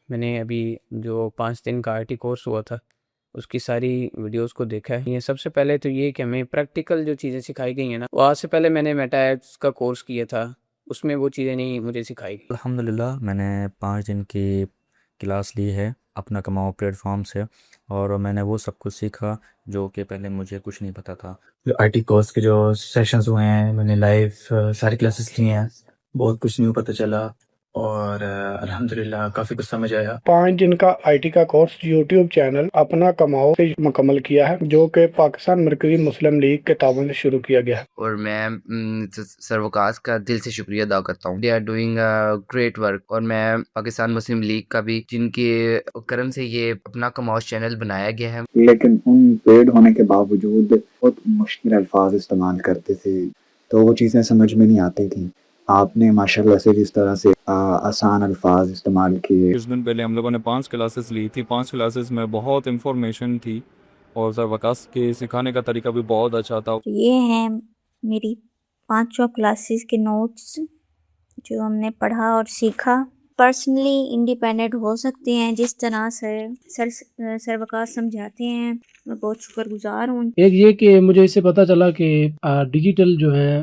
میں نے ابھی جو 5 دن کا IT کورس ہوا تھا اس کی ساری ویڈیوز کو دیکھا ہے۔ یہ سب سے پہلے تو یہ کہ ہمیں پریکٹیکل جو چیزیں سکھائی گئی ہیں نا، وہ آج سے پہلے میں نے میٹا ایڈس کا کورس کیا تھا، اس میں وہ چیزیں نہیں مجھے سکھائی گئی۔ الحمدللہ میں نے 5 دن کی کلاس لی ہے اپنا کماؤ پلیٹ فارم سے، اور میں نے وہ سب کچھ سیکھا جو کہ پہلے مجھے کچھ نہیں پتہ تھا۔ IT کورس کے جو سیشنز ہوئے ہیں، میں نے لائیو ساری کلاسز لی ہیں، بہت کچھ نیو پتہ چلا اور الحمدللہ کافی کچھ سمجھ آیا۔ 5 دن کا IT کا کورس یوٹیوب چینل اپنا کماؤ سے مکمل کیا ہے، جو کہ پاکستان مرکزی مسلم لیگ کے تعاون سے شروع کیا گیا ہے۔ اور میں سروکاس کا دل سے شکریہ ادا کرتا ہوں۔ They are doing great work, اور میں پاکستان مسلم لیگ کا بھی، جن کے کرم سے یہ اپنا کماؤ چینل بنایا گیا ہے۔ لیکن ان پیڈ ہونے کے باوجود بہت مشکل الفاظ استعمال کرتے تھے، تو وہ چیزیں سمجھ میں نہیں آتی تھیں۔ آپ نے ماشاءاللہ سے جس طرح سے آسان الفاظ استعمال کیے۔ کچھ دن پہلے ہم لوگوں نے 5 کلاسز لی تھی۔ 5 کلاسز میں بہت انفارمیشن تھی، اور سر وکاس کے سکھانے کا طریقہ بھی بہت اچھا تھا۔ یہ ہیں میری 5 کلاسز کے نوٹس جو ہم نے پڑھا اور سیکھا۔ پرسنلی انڈیپینڈنٹ ہو سکتے ہیں جس طرح سے سر وکاس سمجھاتے ہیں، میں بہت شکر گزار ہوں۔ ایک یہ کہ مجھے اس سے پتہ چلا کہ ڈیجیٹل جو ہے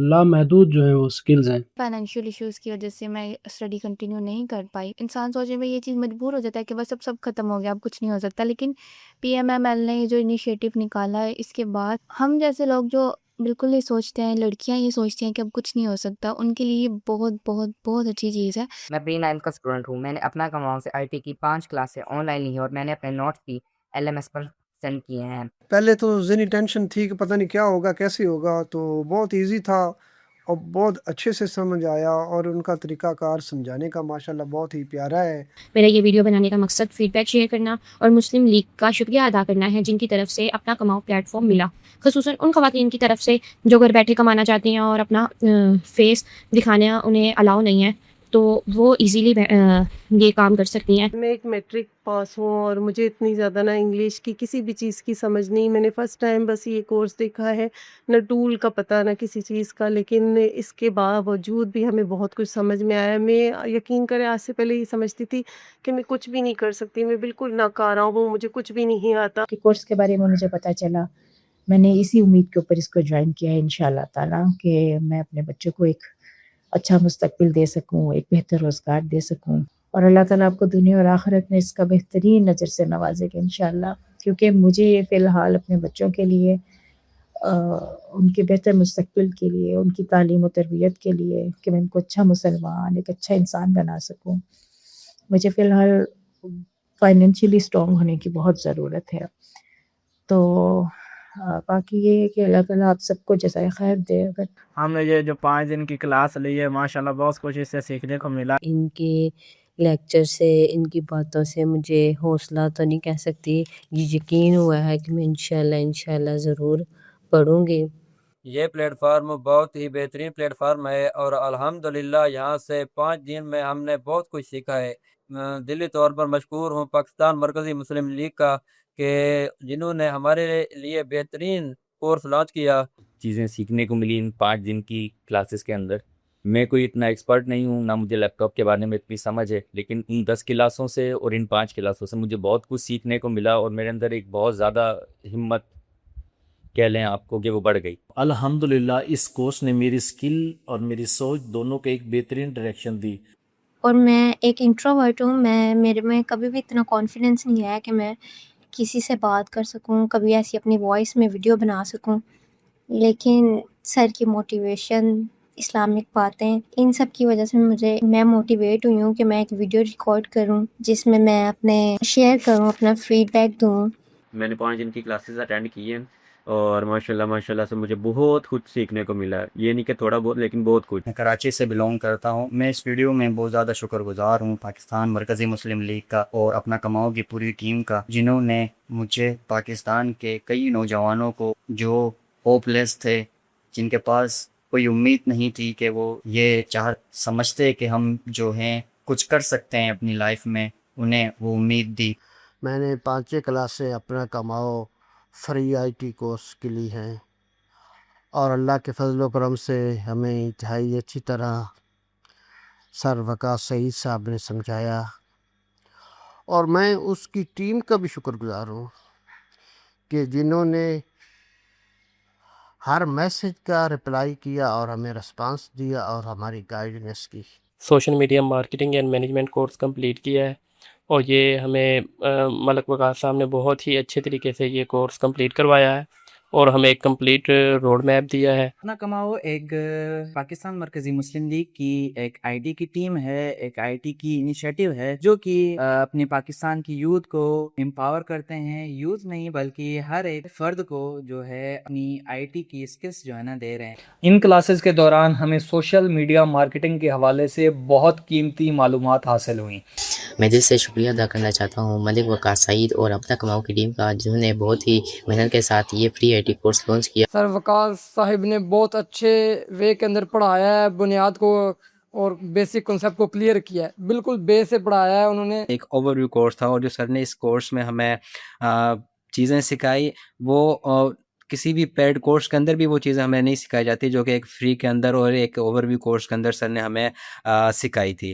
لامحدود جو ہیں وہ سکلز ہیں۔ فائنینشیل ایشوز کی وجہ سے میں اسٹڈی کنٹینیو نہیں کر پائی۔ انسان سوچے میں یہ چیز مجبور ہو جاتا ہے کہ بس اب سب ختم ہو گیا، اب کچھ نہیں ہو سکتا، لیکن PMML نے جو انیشیٹو نکالا ہے، اس کے بعد ہم جیسے لوگ جو بالکل یہ سوچتے ہیں، لڑکیاں یہ سوچتی ہیں کہ اب کچھ نہیں ہو سکتا، ان کے لیے یہ بہت بہت بہت اچھی چیز ہے۔ میں Pre-9 کا اسٹوڈنٹ ہوں۔ میں نے اپنا کماؤ سے IT کی 5 کلاسیں آن لائن لی ہیں، اور میں نے اپنے نوٹس بھی LMS پر سینڈ کیے ہیں۔ پہلے تو ذہنی ٹینشن تھی کہ پتہ نہیں کیا ہوگا، کیسے ہوگا، تو بہت ایزی تھا اور بہت اچھے سے سمجھ آیا، اور ان کا طریقہ کار سمجھانے کا ماشاءاللہ بہت ہی پیارا ہے۔ میرا یہ ویڈیو بنانے کا مقصد فیڈ بیک شیئر کرنا اور مسلم لیگ کا شکریہ ادا کرنا ہے، جن کی طرف سے اپنا کماؤ پلیٹ فارم ملا، خصوصاً ان خواتین کی طرف سے جو گھر بیٹھے کمانا چاہتی ہیں اور اپنا فیس دکھانا انہیں الاؤ نہیں ہے، تو وہ ایزیلی یہ کام کر سکتی ہیں۔ میں ایک میٹرک پاس ہوں، اور مجھے اتنی زیادہ نہ انگلش کی کسی بھی چیز کی سمجھ نہیں۔ میں نے فرسٹ ٹائم بس یہ کورس دیکھا ہے، نہ ٹول کا پتہ نہ کسی چیز کا، لیکن اس کے باوجود بھی ہمیں بہت کچھ سمجھ میں آیا۔ میں یقین کریں آج سے پہلے یہ سمجھتی تھی کہ میں کچھ بھی نہیں کر سکتی، میں بالکل ناکارہ ہوں، مجھے کچھ بھی نہیں آتا۔ کورس کے بارے میں مجھے پتہ چلا، میں نے اسی امید کے اوپر اس کو جوائن کیا ہے انشاءاللہ تعالیٰ، کہ میں اپنے بچوں کو ایک اچھا مستقبل دے سکوں، ایک بہتر روزگار دے سکوں، اور اللہ تعالیٰ آپ کو دنیا اور آخرت میں اس کا بہترین اجر سے نوازے گا انشاءاللہ، کیونکہ مجھے فی الحال اپنے بچوں کے لیے، ان کے بہتر مستقبل کے لیے، ان کی تعلیم و تربیت کے لیے، کہ میں ان کو اچھا مسلمان، ایک اچھا انسان بنا سکوں، مجھے فی الحال فائنینشلی اسٹرانگ ہونے کی بہت ضرورت ہے۔ تو باقی یہ ہے کہ اللہ تعالیٰ آپ سب کو جزائے خیر دے۔ اگر ہم نے یہ جو 5 دن کی کلاس لی ہے، ماشاءاللہ بہت کچھ اس سے سیکھنے کو ملا۔ ان کے لیکچر سے، ان کی باتوں سے مجھے حوصلہ تو نہیں کہہ سکتی، یہ یقین ہوا ہے کہ میں انشاءاللہ ضرور پڑھوں گی۔ یہ پلیٹ فارم بہت ہی بہترین پلیٹ فارم ہے، اور الحمدللہ یہاں سے 5 دن میں ہم نے بہت کچھ سیکھا ہے۔ دلی طور پر مشکور ہوں پاکستان مرکزی مسلم لیگ کا، کہ جنہوں نے ہمارے لیے بہترین کورس لانچ کیا۔ چیزیں سیکھنے کو ملی ان 5 دن کی کلاسز کے اندر۔ میں کوئی اتنا ایکسپرٹ نہیں ہوں، نہ مجھے لیپ ٹاپ کے بارے میں اتنی سمجھ ہے، لیکن ان 10 کلاسوں سے اور ان 5 کلاسوں سے مجھے بہت کچھ سیکھنے کو ملا، اور میرے اندر ایک بہت زیادہ ہمت کہہ لیں آپ کو کہ وہ بڑھ گئی۔ الحمدللہ اس کورس نے میری سکل اور میری سوچ دونوں کو ایک بہترین ڈائریکشن دی۔ اور میں ایک انٹروورٹ ہوں، میرے میں کبھی بھی اتنا کانفیڈنس نہیں ہے کہ میں کسی سے بات کر سکوں، کبھی ایسی اپنی وائس میں ویڈیو بنا سکوں، لیکن سر کی موٹیویشن، اسلامک باتیں، ان سب کی وجہ سے میں موٹیویٹ ہوئی ہوں کہ میں ایک ویڈیو ریکارڈ کروں جس میں میں اپنے شیئر کروں، اپنا فیڈ بیک دوں۔ میں نے 5 دن کی کلاسز اٹینڈ کی ہیں، اور ماشاءاللہ سے مجھے بہت کچھ سیکھنے کو ملا ہے۔ یہ نہیں کہ تھوڑا بہت، لیکن بہت کچھ۔ میں کراچی سے بلونگ کرتا ہوں۔ میں اس ویڈیو میں بہت زیادہ شکر گزار ہوں پاکستان مرکزی مسلم لیگ کا اور اپنا کماؤ کی پوری ٹیم کا، جنہوں نے مجھے، پاکستان کے کئی نوجوانوں کو جو ہوپ لیس تھے، جن کے پاس کوئی امید نہیں تھی کہ وہ یہ سمجھتے کہ ہم جو ہیں کچھ کر سکتے ہیں اپنی لائف میں، انہیں وہ امید دی۔ میں نے 5 کلاسیں اپنا کماؤ فری IT کورس کی لی ہیں، اور اللہ کے فضل و کرم سے ہمیں انتہائی اچھی طرح سر وقاص سعید صاحب نے سمجھایا، اور میں اس کی ٹیم کا بھی شکر گزار ہوں کہ جنہوں نے ہر میسج کا رپلائی کیا اور ہمیں رسپانس دیا اور ہماری گائیڈنس کی۔ Social media marketing and management course complete کیا ہے، اور یہ ہمیں ملک وقاص صاحب نے بہت ہی اچھے طریقے سے یہ کورس کمپلیٹ کروایا ہے اور ہمیں ایک کمپلیٹ روڈ میپ دیا ہے۔ اپنا کماؤ ایک پاکستان مرکزی مسلم لیگ کی ایک آئی ٹی کی ٹیم ہے، ایک آئی ٹی کی انیشیٹو ہے جو کہ اپنے پاکستان کی یوتھ کو امپاور کرتے ہیں، یوتھ نہیں بلکہ ہر ایک فرد کو جو ہے اپنی آئی ٹی کی اسکلس جو ہے نا دے رہے ہیں۔ ان کلاسز کے دوران ہمیں سوشل میڈیا مارکیٹنگ کے حوالے سے بہت قیمتی معلومات حاصل ہوئیں۔ میں دل سے شکریہ ادا کرنا چاہتا ہوں ملک وقاص سعید اور اپنا کماؤ کی ٹیم کا، جنہوں نے بہت ہی محنت کے ساتھ یہ free I T course launch کیا۔ سر وقاص صاحب نے بہت اچھے وے کے اندر پڑھایا ہے، بنیاد کو اور بیسک کنسیپٹ کو کلیئر کیا ہے، بالکل بیس سے پڑھایا ہے انہوں نے۔ ایک اوور ویو کورس تھا، اور جو سر نے اس کورس میں ہمیں چیزیں سکھائی وہ کسی بھی پیڈ کورس کے اندر بھی وہ چیزیں ہمیں نہیں سکھائی جاتی جو کہ ایک فری کے اندر اور ایک اوور ویو کورس کے اندر سر نے ہمیں سکھائی تھی۔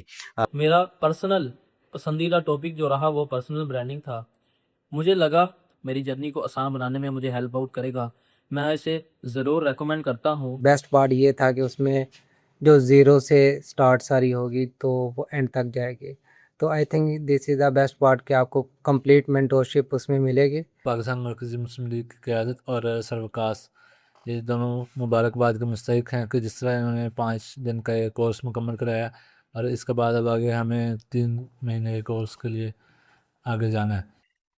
میرا پرسنل پسندیدہ ٹاپک جو رہا وہ پرسنل برانڈنگ تھا۔ مجھے لگا میری جرنی کو آسان بنانے میں مجھے ہیلپ آؤٹ کرے گا، میں اسے ضرور ریکمینڈ کرتا ہوں۔ بیسٹ پارٹ یہ تھا کہ اس میں جو زیرو سے سٹارٹ ساری ہوگی تو وہ اینڈ تک جائے گی، تو I think this is the best part کہ آپ کو کمپلیٹ مینٹورشپ اس میں ملے گی۔ پاکستان مرکزی مسلم لیگ کی قیادت اور سر وقاص، یہ دونوں مبارکباد کے مستحق ہیں کہ جس طرح انہوں نے 5 دن کا یہ کورس مکمل کرایا، اور اس کے بعد اب آگے ہمیں 3 مہینے کے کورس کے لیے آگے جانا ہے۔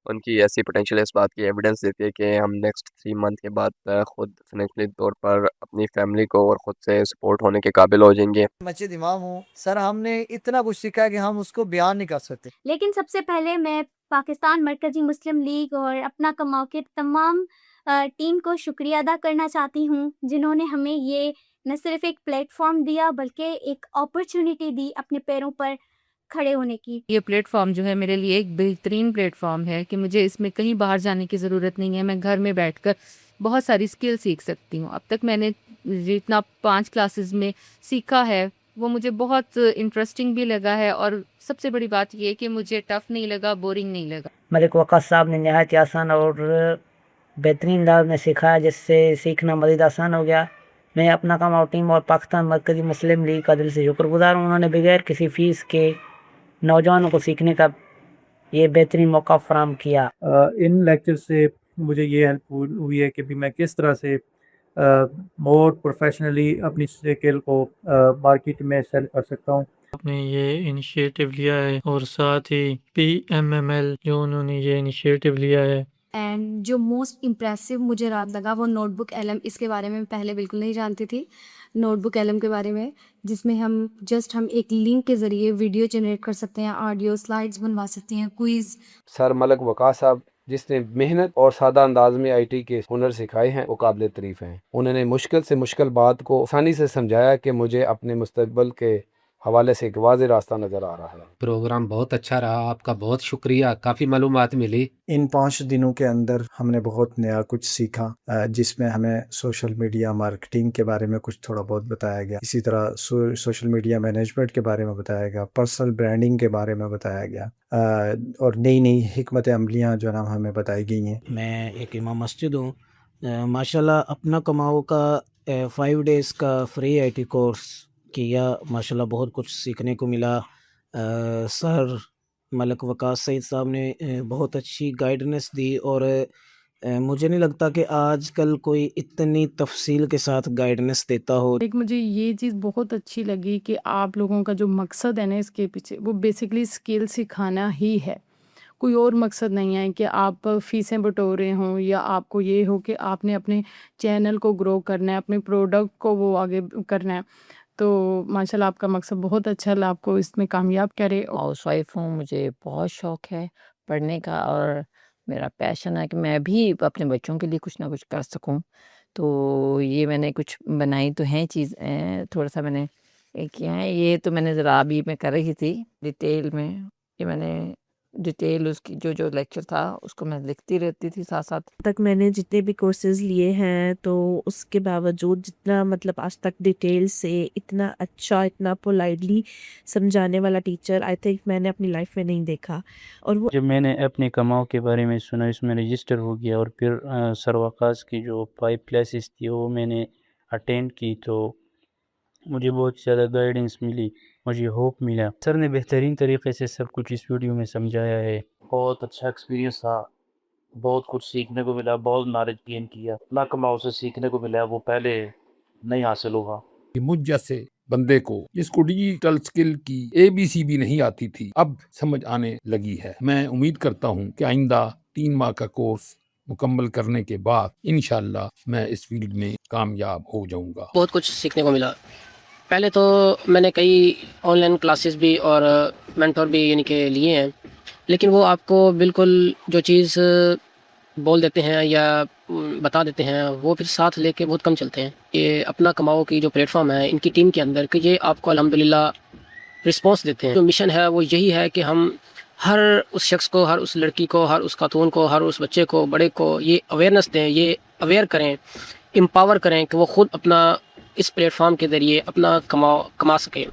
ان کی ایسی پوٹینشیل اس بات کی ایویڈنس دیتی ہے کہ ہم نیکسٹ 3 منتھ کے بعد خود فائنینشلی طور پر اپنی فیملی کو اور خود سے سپورٹ ہونے کے قابل ہو جائیں گے۔ مسجد امام ہوں سر، ہم نے اتنا کچھ سیکھا کہ ہم اس کو بیان نہیں کر سکتے۔ لیکن سب سے پہلے میں پاکستان مرکزی مسلم لیگ اور اپنا کماؤ کے تمام ٹیم کو شکریہ ادا کرنا چاہتی ہوں، جنہوں نے ہمیں یہ نہ صرف ایک پلیٹ فارم دیا بلکہ ایک اپرچونٹی دی اپنے پیروں پر کھڑے ہونے کی۔ یہ پلیٹ فارم جو ہے میرے لیے ایک بہترین پلیٹ فارم ہے کہ مجھے اس میں کہیں باہر جانے کی ضرورت نہیں ہے، میں گھر میں بیٹھ کر بہت ساری اسکل سیکھ سکتی ہوں۔ اب تک میں نے جتنا 5 کلاسز میں سیکھا ہے وہ مجھے بہت انٹرسٹنگ بھی لگا ہے، اور سب سے بڑی بات یہ کہ مجھے ٹف نہیں لگا، بورنگ نہیں لگا۔ ملک وقاص صاحب نے نہایت آسان اور بہترین انداز میں سکھایا، جس سے سیکھنا مزید آسان ہو گیا۔ میں اپنا کماؤ ٹیم اور پاکستان مرکزی مسلم لیگ کا دل سے شکر گزار ہوں، انہوں نے بغیر کسی فیس کے نوجوانوں کو سیکھنے کا یہ بہترین موقع فراہم کیا۔ ان لیکچر سے مجھے یہ ہیلپ ہوئی ہے کہ بھی میں کس طرح سے مور پروفیشنلی اپنی اسکل کو مارکیٹ میں سیل کر سکتا ہوں۔ آپ نے یہ انیشیٹو لیا ہے، اور ساتھ ہی PMML جو انہوں نے یہ انیشیٹو لیا ہے۔ اینڈ جو موسٹ امپریسو مجھے رات لگا وہ نوٹ بک LM، اس کے بارے میں پہلے بالکل نہیں جانتی تھی، نوٹ بک LM کے بارے میں، جس میں ہم ایک لنک کے ذریعے ویڈیو جنریٹ کر سکتے ہیں، آڈیو سلائڈز بنوا سکتے ہیں، کوئز۔ سر ملک وقاص صاحب جس نے محنت اور سادہ انداز میں آئی ٹی کے ہنر سکھائے ہیں وہ قابل تعریف ہیں۔ انہوں نے مشکل سے مشکل بات کو آسانی سے سمجھایا کہ مجھے اپنے مستقبل کے حوالے سے ایک واضح راستہ نظر آ رہا ہے۔ پروگرام بہت اچھا رہا، آپ کا بہت شکریہ، کافی معلومات ملی۔ ان 5 دنوں کے اندر ہم نے بہت نیا کچھ سیکھا، جس میں ہمیں سوشل میڈیا مارکیٹنگ کے بارے میں کچھ تھوڑا بہت بتایا گیا، اسی طرح سوشل میڈیا مینجمنٹ کے بارے میں بتایا گیا، پرسنل برانڈنگ کے بارے میں بتایا گیا، اور نئی حکمت عملیاں جو نا ہمیں بتائی گئی ہیں۔ میں ایک امام مسجد ہوں، ماشاءاللہ اپنا کماؤ کا 5 ڈیز کا فری آئی ٹی کورس کیا، ماشاءاللہ بہت کچھ سیکھنے کو ملا۔ سر ملک وقاص سعید صاحب نے بہت اچھی گائیڈنس دی، اور مجھے نہیں لگتا کہ آج کل کوئی اتنی تفصیل کے ساتھ گائیڈنس دیتا ہو۔ ایک مجھے یہ چیز بہت اچھی لگی کہ آپ لوگوں کا جو مقصد ہے نا اس کے پیچھے، وہ بیسکلی اسکل سکھانا ہی ہے، کوئی اور مقصد نہیں ہے کہ آپ فیسیں بٹورے ہوں، یا آپ کو یہ ہو کہ آپ نے اپنے چینل کو گرو کرنا ہے، اپنے پروڈکٹ کو وہ آگے کرنا ہے۔ تو ماشاءاللہ آپ کا مقصد بہت اچھا، اللہ آپ کو اس میں کامیاب کرے۔ ہاؤس وائف ہوں، مجھے بہت شوق ہے پڑھنے کا، اور میرا پیشن ہے کہ میں بھی اپنے بچوں کے لیے کچھ نہ کچھ کر سکوں۔ تو یہ میں نے کچھ بنائی تو ہیں چیز، تھوڑا سا میں نے کیا ہے، یہ تو میں نے ذرا ابھی میں کر رہی تھی ڈیٹیل میں، یہ میں نے ڈیٹیل اس کی جو لیکچر تھا اس کو میں لکھتی رہتی تھی ساتھ ساتھ. تک میں نے جتنے بھی کورسز لیے ہیں تو اس کے باوجود جتنا مطلب آج تک ڈیٹیل سے اتنا اچھا اتنا پولائٹلی سمجھانے والا ٹیچر آئی تھنک میں نے اپنی لائف میں نہیں دیکھا. اور وہ جب میں نے اپنے کماؤ کے بارے میں سنا اس میں رجسٹر ہو گیا اور پھر سروقاز کی جو 5 کلاسز تھی وہ میں نے اٹینڈ کی تو مجھے بہت زیادہ گائیڈنس ملی, مجھے ہوپ ملا. سر نے بہترین طریقے سے سب کچھ اس ویڈیو میں سمجھایا ہے. بہت اچھا ایکسپیرینس تھا, بہت کچھ سیکھنے کو ملا, بہت نالج گین کیا. اپنا کماؤ سے سیکھنے کو ملا وہ پہلے نہیں حاصل ہوگا. مجھ جیسے بندے کو جس کو ڈیجیٹل سکل کی ABC بھی نہیں آتی تھی اب سمجھ آنے لگی ہے. میں امید کرتا ہوں کہ آئندہ 3 ماہ کا کورس مکمل کرنے کے بعد انشاءاللہ میں اس فیلڈ میں کامیاب ہو جاؤں گا. بہت کچھ سیکھنے کو ملا. پہلے تو میں نے کئی آن لائن کلاسز بھی اور مینٹور بھی یعنی کہ لیے ہیں, لیکن وہ آپ کو بالکل جو چیز بول دیتے ہیں یا بتا دیتے ہیں وہ پھر ساتھ لے کے بہت کم چلتے ہیں. یہ اپنا کماؤ کی جو پلیٹ فارم ہے ان کی ٹیم کے اندر کہ یہ آپ کو الحمدللہ رسپانس دیتے ہیں. جو مشن ہے وہ یہی ہے کہ ہم ہر اس شخص کو, ہر اس لڑکی کو, ہر اس خاتون کو, ہر اس بچے کو, بڑے کو یہ اویئرنیس دیں, یہ اویئر کریں, امپاور کریں کہ وہ خود اپنا اس پلیٹ فارم کے ذریعے اپنا کما سکیں.